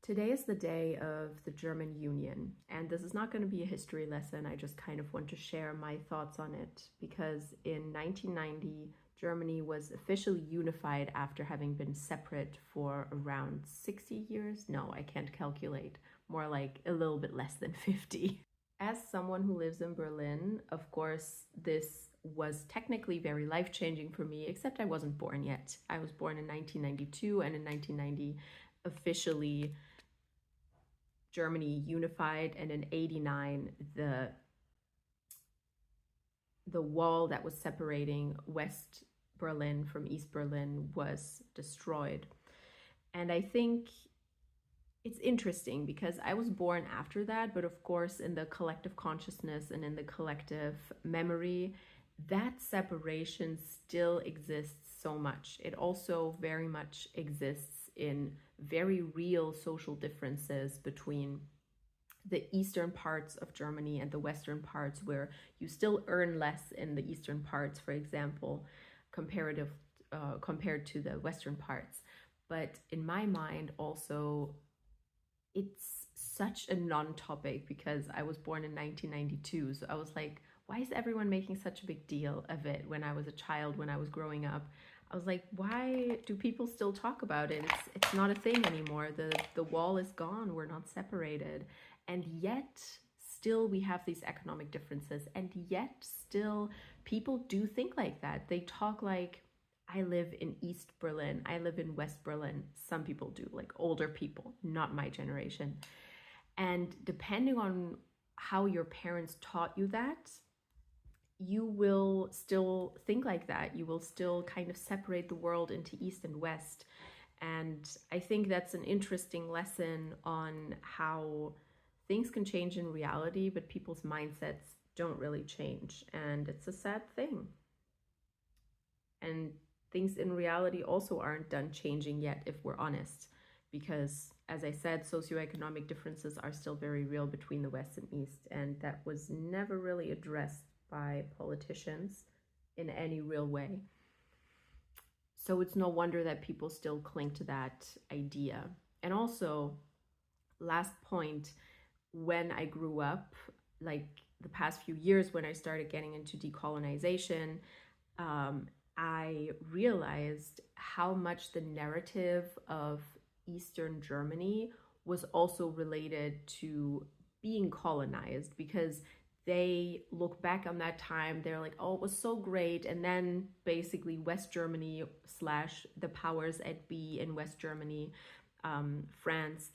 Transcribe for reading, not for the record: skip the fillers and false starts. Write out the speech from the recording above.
Today is the day of the German Union, and this is not going to be a history lesson. I just kind of want to share my thoughts on it because in 1990, Germany was officially unified after having been separate for around 60 years. No, I can't calculate. More like a little bit less than 50. As someone who lives in Berlin, of course, this was technically very life-changing for me, except I wasn't born yet. I was born in 1992, and in 1990, officially Germany unified, and in 89 the wall that was separating West Berlin from East Berlin was destroyed. And I think it's interesting because I was born after that, but of course in the collective consciousness and in the collective memory, that separation still exists so much. It also very much exists in very real social differences between the eastern parts of Germany and the western parts, where you still earn less in the eastern parts, for example, compared to the western parts. But in my mind, also, it's such a non-topic because I was born in 1992. So I was like, why is everyone making such a big deal of it when I was a child, when I was growing up? I was like, why do people still talk about it? It's not a thing anymore. The wall is gone. We're not separated. And yet still we have these economic differences. And yet still people do think like that. They talk like, I live in East Berlin. I live in West Berlin. Some people do, like older people, not my generation. And depending on how your parents taught you that, you will still think like that. You will still kind of separate the world into East and West. And I think that's an interesting lesson on how things can change in reality, but people's mindsets don't really change. And it's a sad thing. And things in reality also aren't done changing yet, if we're honest, because as I said, socioeconomic differences are still very real between the West and East, and that was never really addressed by politicians in any real way. So it's no wonder that people still cling to that idea. And also, last point, when I grew up, like the past few years when I started getting into decolonization, I realized how much the narrative of Eastern Germany was also related to being colonized, because they look back on that time, they're like, oh, it was so great. And then basically West Germany / the powers at be in West Germany, France,